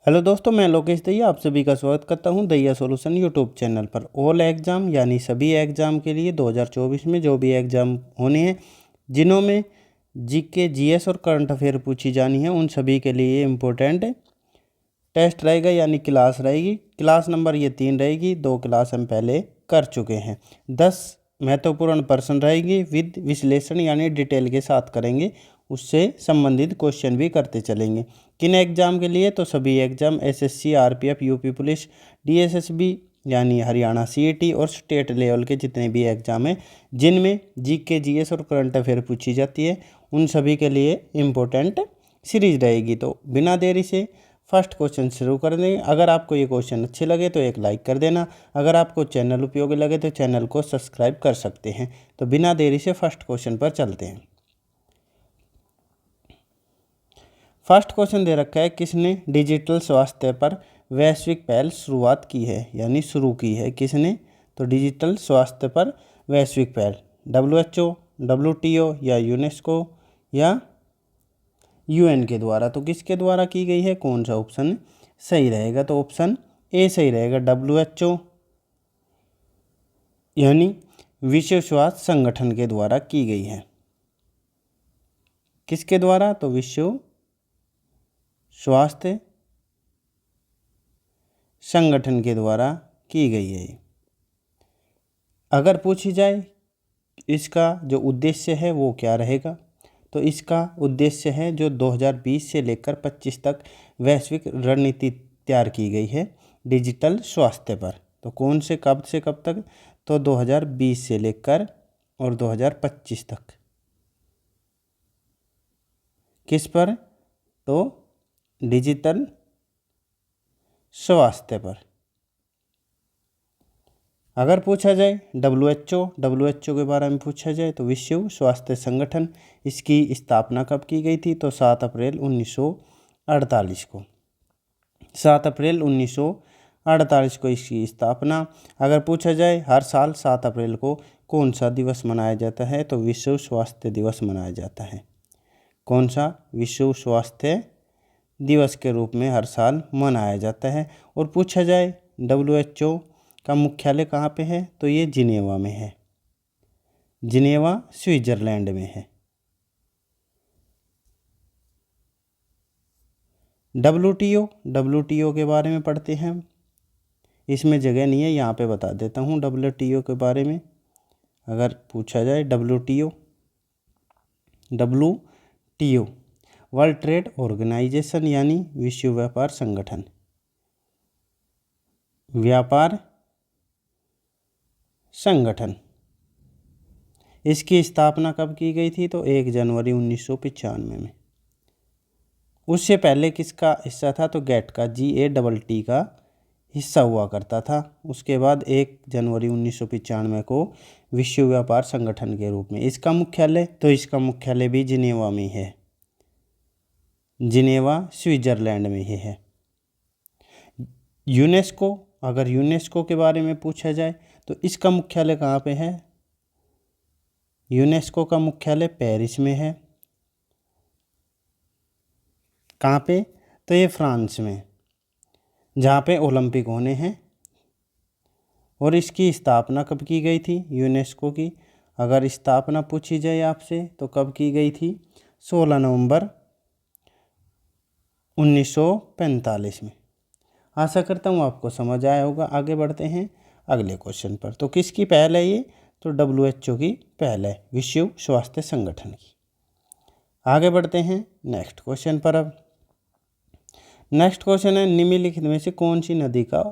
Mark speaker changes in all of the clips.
Speaker 1: Hello दोस्तों, मैं लोकेश दहिया आप सभी का स्वागत करता हूं दहिया सॉल्यूशन यूट्यूब चैनल पर। ऑल एग्ज़ाम यानी सभी एग्ज़ाम के लिए 2024 में जो भी एग्ज़ाम होने हैं, जिन्हों में जीके, जीएस और करंट अफेयर पूछी जानी है, उन सभी के लिए इम्पोर्टेंट टेस्ट रहेगा यानी क्लास रहेगी। क्लास नंबर ये 3 रहेगी, 2 क्लास हम पहले कर चुके हैं। 10 महत्वपूर्ण प्रश्न रहेगी विद विश्लेषण यानी डिटेल के साथ करेंगे, उससे संबंधित क्वेश्चन भी करते चलेंगे। किन एग्ज़ाम के लिए? तो सभी exam SSC, RPF, UP police, DSSB यानी हरियाणा सीईटी और स्टेट लेवल के जितने भी एग्ज़ाम हैं जिनमें जीके, जीएस और करंट अफेयर पूछी जाती है, उन सभी के लिए इम्पोर्टेंट सीरीज रहेगी। तो बिना देरी से फर्स्ट क्वेश्चन शुरू कर दें। अगर आपको ये क्वेश्चन अच्छे लगे तो एक लाइक कर देना। अगर आपको चैनल उपयोगी लगे तो चैनल को सब्सक्राइब कर सकते हैं। तो बिना देरी से फर्स्ट क्वेश्चन पर चलते हैं। फर्स्ट क्वेश्चन दे रखा है, किसने डिजिटल स्वास्थ्य पर वैश्विक पहल शुरुआत की है यानी शुरू की है? किसने? तो डिजिटल स्वास्थ्य पर वैश्विक पहल WHO, WTO या यूनेस्को या यूएन के द्वारा। तो किसके द्वारा की गई है? कौन सा ऑप्शन सही रहेगा? तो ऑप्शन ए सही रहेगा, WHO यानी विश्व स्वास्थ्य संगठन के द्वारा की गई है। किसके द्वारा? तो विश्व स्वास्थ्य संगठन के द्वारा की गई है। अगर पूछी जाए इसका जो उद्देश्य है वो क्या रहेगा, तो इसका उद्देश्य है जो 2020 से लेकर 25 तक वैश्विक रणनीति तैयार की गई है डिजिटल स्वास्थ्य पर। तो कौन से कब से कब तक? तो 2020 से लेकर और 2025 तक। किस पर? तो डिजिटल स्वास्थ्य पर। अगर पूछा जाए WHO के बारे में पूछा जाए तो विश्व स्वास्थ्य संगठन, इसकी स्थापना कब की गई थी? तो 7 अप्रैल 1948 को। 7 अप्रैल 1948 को इसकी स्थापना। अगर पूछा जाए हर साल 7 अप्रैल को कौन सा दिवस मनाया जाता है? तो विश्व स्वास्थ्य दिवस मनाया जाता है। कौन सा? विश्व स्वास्थ्य दिवस के रूप में हर साल मनाया जाता है। और पूछा जाए WHO का मुख्यालय कहाँ पे है? तो ये जिनेवा में है। जिनेवा स्विट्जरलैंड में है। WTO के बारे में पढ़ते हैं। इसमें जगह नहीं है, यहाँ पे बता देता हूँ WTO के बारे में। अगर पूछा जाए WTO वर्ल्ड ट्रेड ऑर्गेनाइजेशन यानी विश्व व्यापार संगठन, व्यापार संगठन। इसकी स्थापना कब की गई थी? तो 1 जनवरी 1995 में। उससे पहले किसका हिस्सा था? तो GATT का, GATT का हिस्सा हुआ करता था। उसके बाद 1 जनवरी 1995 को विश्व व्यापार संगठन के रूप में। इसका मुख्यालय? तो इसका मुख्यालय भी जिनेवा में है। जिनेवा स्विट्जरलैंड में ही है। यूनेस्को, अगर यूनेस्को के बारे में पूछा जाए तो इसका मुख्यालय कहाँ पे है? यूनेस्को का मुख्यालय पेरिस में है। कहाँ पे? तो ये फ्रांस में, जहाँ पे ओलंपिक होने हैं। और इसकी स्थापना कब की गई थी यूनेस्को की? अगर स्थापना पूछी जाए आपसे तो कब की गई थी? 16 नवंबर 1945 में। आशा करता हूँ आपको समझ आया होगा। आगे बढ़ते हैं अगले क्वेश्चन पर। तो किसकी पहल है ये? तो WHO की पहल है, विश्व स्वास्थ्य संगठन की। आगे बढ़ते हैं नेक्स्ट क्वेश्चन पर। अब नेक्स्ट क्वेश्चन है, निम्नलिखित में से कौन सी नदी का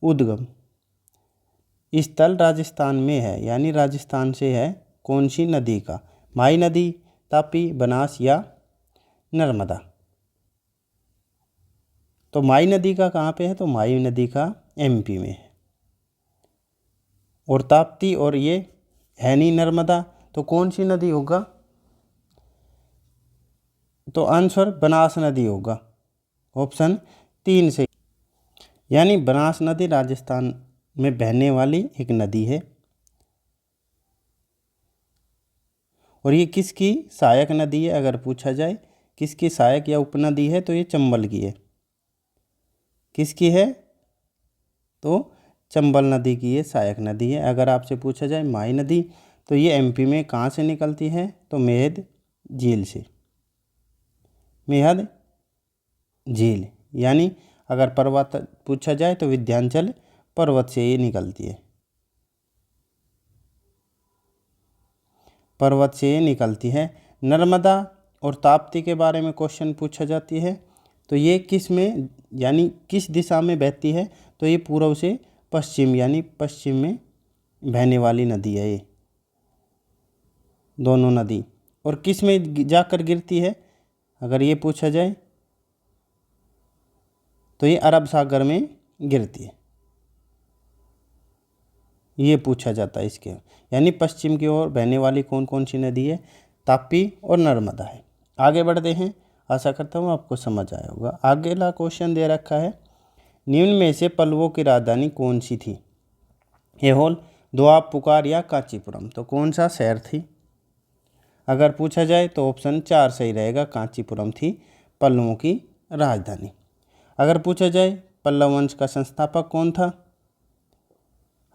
Speaker 1: उद्गम स्थल राजस्थान में है यानी राजस्थान से है? कौन सी नदी का? माई नदी, तापी, बनास या नर्मदा? तो माई नदी का कहाँ पे है? तो माई नदी का MP में है। और ताप्ती और ये है नहीं नर्मदा, तो कौन सी नदी होगा? तो आंसर बनास नदी होगा, ऑप्शन 3 से। यानी बनास नदी राजस्थान में बहने वाली एक नदी है। और ये किसकी सहायक नदी है? अगर पूछा जाए किसकी सहायक या उपनदी है तो ये चंबल की है। किसकी है? तो चंबल नदी की ये सहायक नदी है। अगर आपसे पूछा जाए माई नदी, तो ये एमपी में कहाँ से निकलती है? तो मेहद झील से, मेहद झील। यानी अगर पर्वत पूछा जाए तो विंध्याचल पर्वत से ये निकलती है, पर्वत से ये निकलती है। नर्मदा और ताप्ती के बारे में क्वेश्चन पूछा जाती है, तो ये किस में यानी किस दिशा में बहती है? तो ये पूर्व से पश्चिम यानी पश्चिम में बहने वाली नदी है ये दोनों नदी। और किस में जाकर गिरती है अगर ये पूछा जाए? तो ये अरब सागर में गिरती है, ये पूछा जाता है इसके। यानी पश्चिम की ओर बहने वाली कौन कौन सी नदी है? ताप्ती और नर्मदा है। आगे बढ़ते हैं, आशा करता हूँ आपको समझ आया होगा। अगला क्वेश्चन दे रखा है, निम्न में से पल्लवों की राजधानी कौन सी थी? ऐहोल, दोआब, पुकार या कांचीपुरम। तो कौन सा शहर थी अगर पूछा जाए? तो ऑप्शन 4 सही रहेगा, कांचीपुरम थी पल्लवों की राजधानी। अगर पूछा जाए पल्लव वंश का संस्थापक कौन था?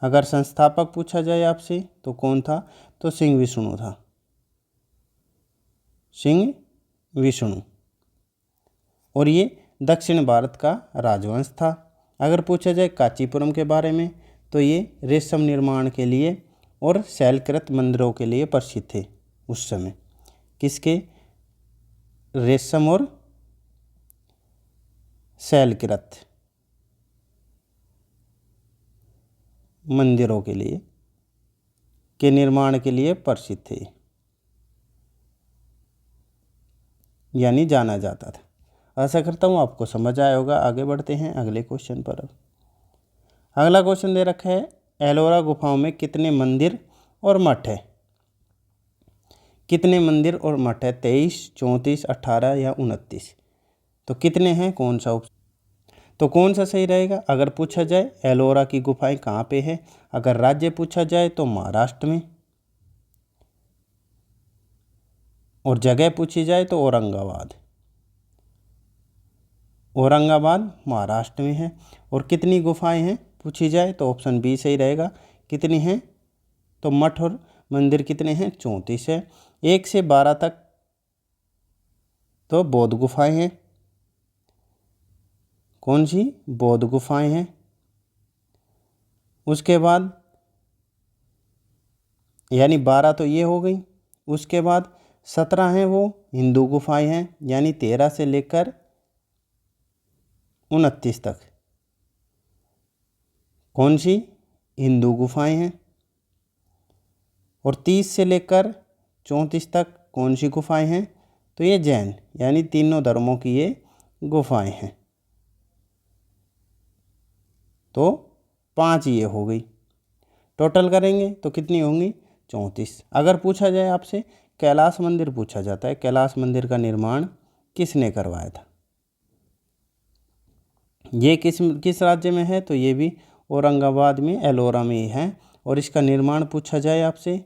Speaker 1: अगर संस्थापक पूछा जाए आपसे तो कौन था? तो सिंह विष्णु था, सिंह विष्णु। और ये दक्षिण भारत का राजवंश था। अगर पूछा जाए कांचीपुरम के बारे में, तो ये रेशम निर्माण के लिए और शैलकृत मंदिरों के लिए प्रसिद्ध थे उस समय। किसके? रेशम और शैलकृत मंदिरों के लिए के निर्माण के लिए प्रसिद्ध थे, यानी जाना जाता था। आशा करता हूँ आपको समझ आया होगा। आगे बढ़ते हैं अगले क्वेश्चन पर। अब अगला क्वेश्चन दे रखा है, एलोरा गुफाओं में कितने मंदिर और मठ है? कितने मंदिर और मठ है? 23, 34, 18 या 29। तो कितने हैं? कौन सा तो कौन सा सही रहेगा? अगर पूछा जाए एलोरा की गुफाएं कहाँ पे है? अगर राज्य पूछा जाए तो महाराष्ट्र में, और जगह पूछी जाए तो औरंगाबाद, औरंगाबाद महाराष्ट्र में है। और कितनी गुफाएं हैं पूछी जाए तो ऑप्शन बी सही रहेगा। कितनी हैं? तो मठ और मंदिर कितने हैं? 34 है। 1 से 12 तक तो बौद्ध गुफाएं हैं। कौन सी? बौद्ध गुफाएं हैं। उसके बाद यानी 12 तो ये हो गई। उसके बाद 17 हैं वो हिंदू गुफाएं हैं, यानी 13 से लेकर 29 तक कौन सी? हिंदू गुफाएं हैं। और 30 से लेकर 34 तक कौन सी गुफाएं हैं? तो ये जैन, यानी तीनों धर्मों की ये गुफाएं हैं। तो 5 ये हो गई। टोटल करेंगे तो कितनी होंगी? 34। अगर पूछा जाए आपसे कैलाश मंदिर पूछा जाता है, कैलाश मंदिर का निर्माण किसने करवाया था? ये किस राज्य में है? तो ये भी औरंगाबाद में एलोरा में ही है। और इसका निर्माण पूछा जाए आपसे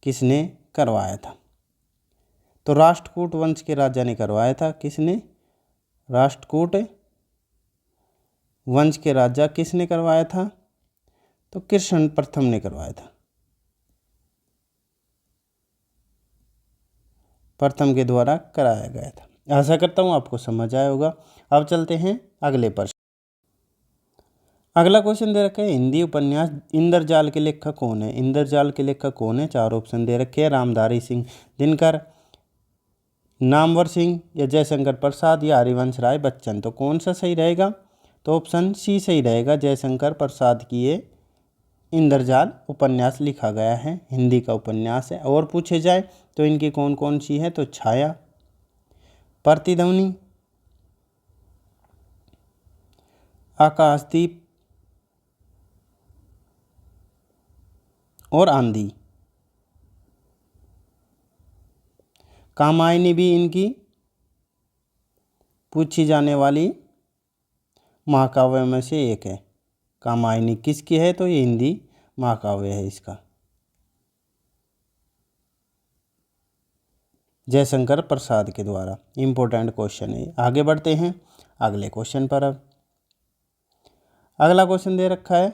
Speaker 1: किसने करवाया था? तो राष्ट्रकूट वंश के राजा ने करवाया था। किसने? राष्ट्रकूट वंश के राजा किसने करवाया था? तो कृष्ण प्रथम ने करवाया था, प्रथम के द्वारा कराया गया था। आशा करता हूँ आपको समझ आया होगा। अब चलते हैं अगले प्रश्न। अगला क्वेश्चन दे रखा है, हिंदी उपन्यास इंद्रजाल के लेखक कौन है? इंद्रजाल के लेखक कौन है? 4 ऑप्शन दे रखे हैं, रामधारी सिंह दिनकर, नामवर सिंह या जयशंकर प्रसाद या हरिवंश राय बच्चन। तो कौन सा सही रहेगा? तो ऑप्शन सी सही रहेगा, जयशंकर प्रसाद की ये इंद्रजाल उपन्यास लिखा गया है, हिंदी का उपन्यास है। और पूछे जाए तो इनकी कौन कौन सी है? तो छाया, प्रतिध्वनि, आकाशदीप और आंधी। कामायनी भी इनकी पूछी जाने वाली महाकाव्य में से एक है। कामायनी किसकी है? तो ये हिंदी महाकाव्य है इसका, जयशंकर प्रसाद के द्वारा। इम्पोर्टेंट क्वेश्चन है। आगे बढ़ते हैं अगले क्वेश्चन पर। अब अगला क्वेश्चन दे रखा है,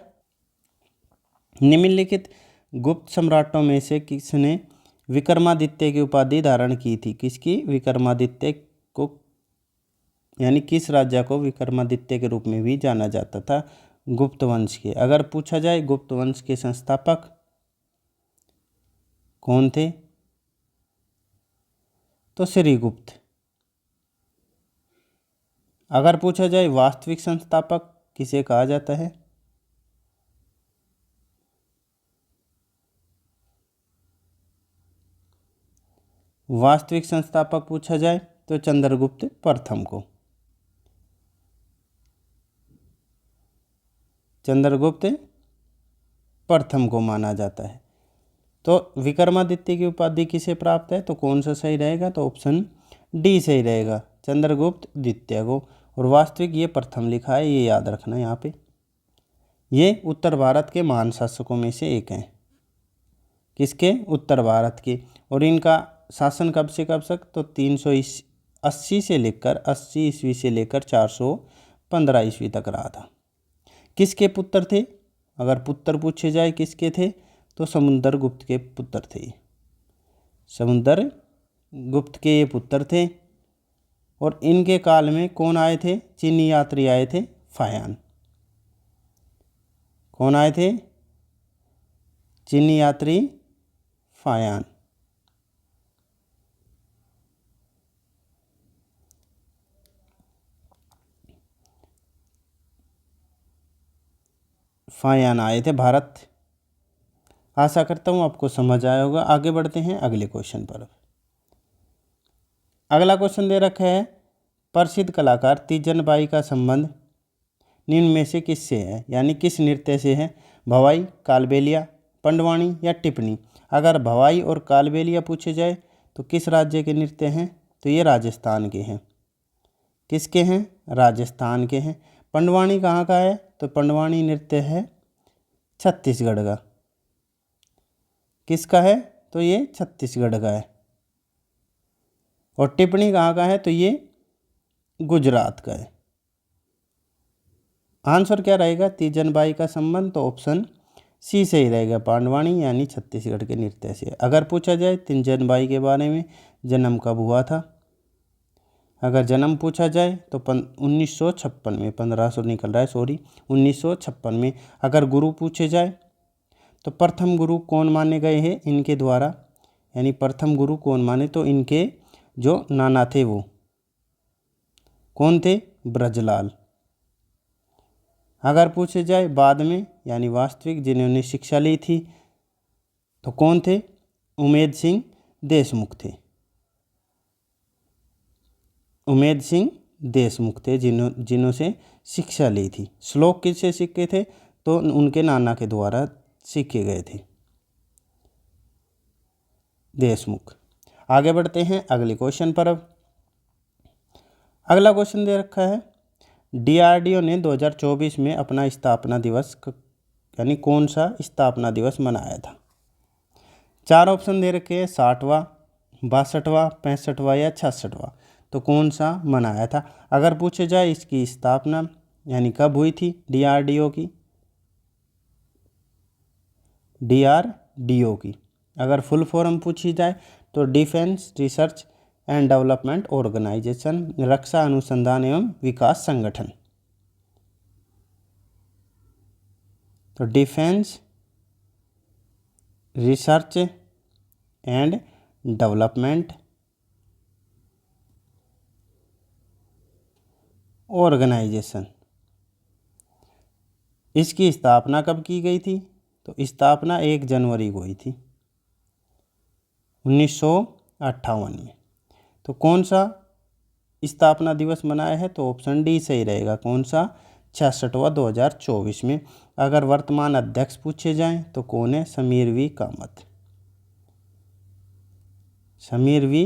Speaker 1: निम्नलिखित गुप्त सम्राटों में से किसने विक्रमादित्य की उपाधि धारण की थी? किसकी? विक्रमादित्य को, यानी किस राजा को विक्रमादित्य के रूप में भी जाना जाता था? गुप्त वंश के। अगर पूछा जाए गुप्त वंश के संस्थापक कौन थे, तो श्रीगुप्त। अगर पूछा जाए वास्तविक संस्थापक किसे कहा जाता है, वास्तविक संस्थापक पूछा जाए तो चंद्रगुप्त प्रथम को, चंद्रगुप्त प्रथम को माना जाता है। तो विक्रमादित्य की उपाधि किसे प्राप्त है, तो कौन सा सही रहेगा, तो ऑप्शन डी सही रहेगा, चंद्रगुप्त द्वितीय को। और वास्तविक ये प्रथम लिखा है, ये याद रखना यहाँ पे। ये उत्तर भारत के महान शासकों में से एक हैं। किसके? उत्तर भारत के। और इनका शासन कब से कब तक, तो 380 से लेकर 80 ईस्वी से लेकर 415 ईस्वी तक रहा था। किसके पुत्र थे? अगर पुत्र पूछे जाए किसके थे, तो समुद्रगुप्त के पुत्र थे। समुद्रगुप्त के ये पुत्र थे। और इनके काल में कौन आए थे? चीनी यात्री आए थे, फायान। कौन आए थे? चीनी यात्री फायान। फायान आए थे भारत। आशा करता हूँ आपको समझ आया होगा। आगे बढ़ते हैं अगले क्वेश्चन पर। अगला क्वेश्चन दे रखा है, प्रसिद्ध कलाकार तीजन बाई का संबंध निम्न में से किससे है, यानी किस नृत्य से है? भवाई, कालबेलिया, पंडवानी या टिप्पणी। अगर भवाई और कालबेलिया पूछे जाए तो किस राज्य के नृत्य हैं, तो ये राजस्थान के हैं। किसके हैं? राजस्थान के हैं। पंडवानी कहाँ का है, तो पंडवानी नृत्य है छत्तीसगढ़ का। किसका है, तो ये छत्तीसगढ़ का है। और टिप्पणी कहाँ का है, तो ये गुजरात का है। आंसर क्या रहेगा? तीजन बाई का संबंध, तो ऑप्शन सी सही रहेगा, पांडवानी यानी छत्तीसगढ़ के नृत्य से। अगर पूछा जाए तीजन बाई के बारे में, जन्म कब हुआ था? अगर जन्म पूछा जाए तो 1956 में, 1500 निकल रहा है सॉरी, 1956 में। अगर गुरु पूछे जाए तो प्रथम गुरु कौन माने गए हैं इनके द्वारा, यानी प्रथम गुरु कौन माने, तो इनके जो नाना थे वो कौन थे? ब्रजलाल। अगर पूछे जाए बाद में, यानी वास्तविक जिन्होंने शिक्षा ली थी, तो कौन थे? उमेद सिंह देशमुख थे। उमेद सिंह देशमुख थे जिन्हों से शिक्षा ली थी। श्लोक किससे सीखे थे, तो उनके नाना के द्वारा सीखे गए थे, देशमुख। आगे बढ़ते हैं अगले क्वेश्चन पर। अब अगला क्वेश्चन दे रखा है, डीआरडीओ ने 2024 में अपना स्थापना दिवस यानी कौन सा स्थापना दिवस मनाया था? 4 ऑप्शन दे रखे हैं, 60वां, 62वां, 65वां या 66वां। तो कौन सा मनाया था? अगर पूछे जाए इसकी स्थापना यानी कब हुई थी डीआरडीओ की, डीआरडीओ की अगर फुल फॉर्म पूछी जाए तो defence research and development organisation, रक्षा अनुसंधान एवं विकास संगठन। तो defence research and development organisation. इसकी स्थापना कब की गई थी? तो स्थापना 1 जनवरी को हुई थी 1958 में। तो कौन सा स्थापना दिवस मनाया है? तो ऑप्शन डी सही रहेगा, कौन सा? 66वां 2024 में। अगर वर्तमान अध्यक्ष पूछे जाएं तो कौन है? समीर वी कामत। समीर वी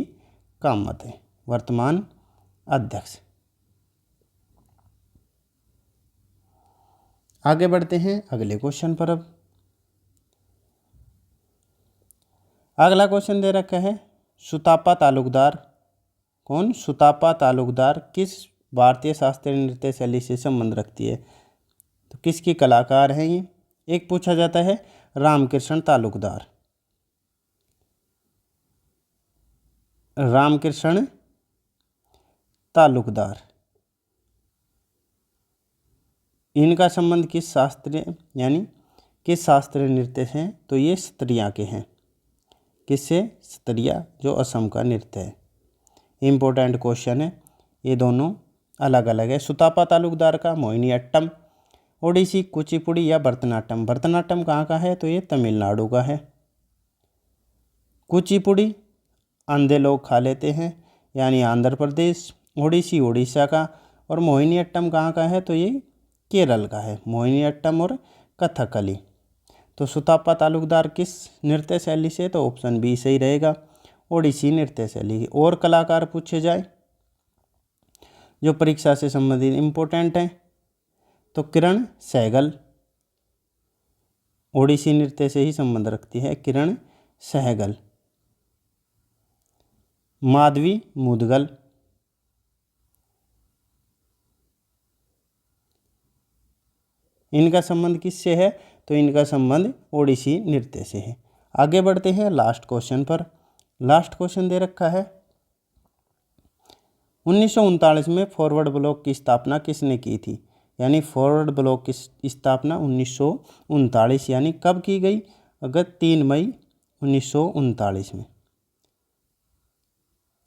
Speaker 1: कामत है वर्तमान अध्यक्ष। आगे बढ़ते हैं अगले क्वेश्चन पर। अब अगला क्वेश्चन दे रखा है, सुतापा तालुकदार कौन? सुतापा तालुकदार किस भारतीय शास्त्रीय नृत्य शैली से संबंध रखती है? तो किसके कलाकार हैं ये। एक पूछा जाता है रामकृष्ण तालुकदार, रामकृष्ण तालुकदार, इनका संबंध किस शास्त्रीय यानी किस शास्त्रीय नृत्य से हैं, तो ये सत्रिया के हैं। किससे, सत्रिया जो असम का नृत्य है। इम्पोर्टेंट क्वेश्चन है, ये दोनों अलग अलग है। सुतापा तालुकदार का मोहिनी अट्टम, ओडिसी कुचिपुड़ी या भरतनाट्यम, भरतनाट्यम कहाँ का है, तो ये तमिलनाडु का है। कुचिपुड़ी अंधे लोग खा लेते हैं यानी आंध्र प्रदेश, ओडिसी उड़ीसा का, और मोहिनी अट्टम कहाँ का है, तो ये केरल का है। मोहिनी अट्टम और कथकली। तो सुतापा तालुकदार किस नृत्य शैली से, तो ऑप्शन बी सही रहेगा, ओडिसी नृत्य शैली। और कलाकार पूछे जाए जो परीक्षा से संबंधित इम्पोर्टेंट हैं, तो किरण सहगल, ओडिसी नृत्य से ही संबंध रखती है किरण सहगल। माधवी मुदगल, इनका संबंध किससे है, तो इनका संबंध ओडिसी नृत्य से है। आगे बढ़ते हैं लास्ट क्वेश्चन पर। लास्ट क्वेश्चन दे रखा है 1939 में फॉरवर्ड ब्लॉक की स्थापना किसने की थी, यानी फॉरवर्ड ब्लॉक की स्थापना 1939 यानी कब की गई, अगर 3 मई 1939 में।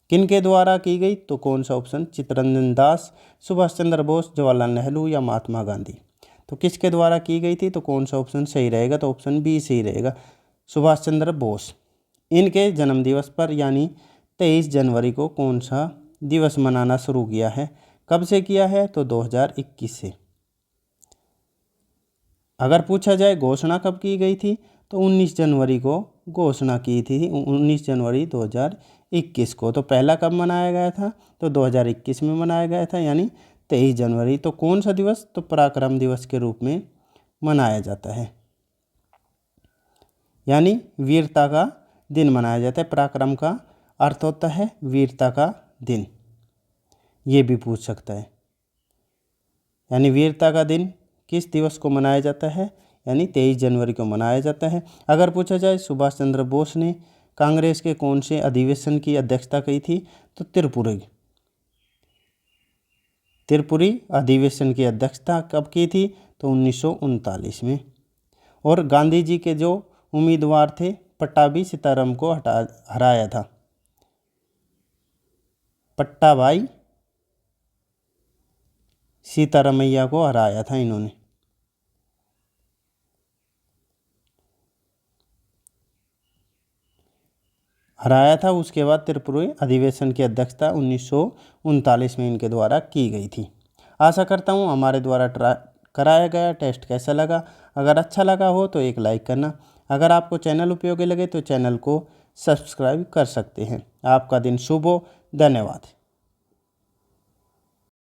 Speaker 1: किनके द्वारा की गई, तो कौन सा ऑप्शन, चित्तरंजन दास, सुभाष चंद्र बोस, जवाहरलाल नेहरू या महात्मा गांधी। तो किसके द्वारा की गई थी, तो कौन सा ऑप्शन सही रहेगा, तो ऑप्शन बी सही रहेगा, सुभाष चंद्र बोस। इनके जन्मदिवस पर यानी 23 जनवरी को कौन सा दिवस मनाना शुरू किया है, कब से किया है, तो 2021 से। अगर पूछा जाए घोषणा कब की गई थी, तो 19 जनवरी को घोषणा की थी, 19 जनवरी 2021 को। तो पहला कब मनाया गया था, तो 2021 में मनाया गया था यानी 23 जनवरी। तो कौन सा दिवस, तो पराक्रम दिवस के रूप में मनाया जाता है, यानी वीरता का दिन मनाया जाता है। पराक्रम का अर्थ होता है वीरता का दिन, ये भी पूछ सकता है। यानी वीरता का दिन किस दिवस को मनाया जाता है, यानी 23 जनवरी को मनाया जाता है। अगर पूछा जाए सुभाष चंद्र बोस ने कांग्रेस के कौन से अधिवेशन की अध्यक्षता की थी, तो त्रिपुरी अधिवेशन की अध्यक्षता कब की थी, तो 1939 में। और गांधी जी के जो उम्मीदवार थे पट्टाभी सीताराम को हराया था, पट्टाभाई सीतारामैया को हराया था इन्होंने। हराया था, उसके बाद त्रिपुरी अधिवेशन की अध्यक्षता 1939 में इनके द्वारा की गई थी। आशा करता हूँ हमारे द्वारा कराया गया टेस्ट कैसा लगा। अगर अच्छा लगा हो तो एक लाइक करना। अगर आपको चैनल उपयोगी लगे तो चैनल को सब्सक्राइब कर सकते हैं। आपका दिन शुभ हो। धन्यवाद।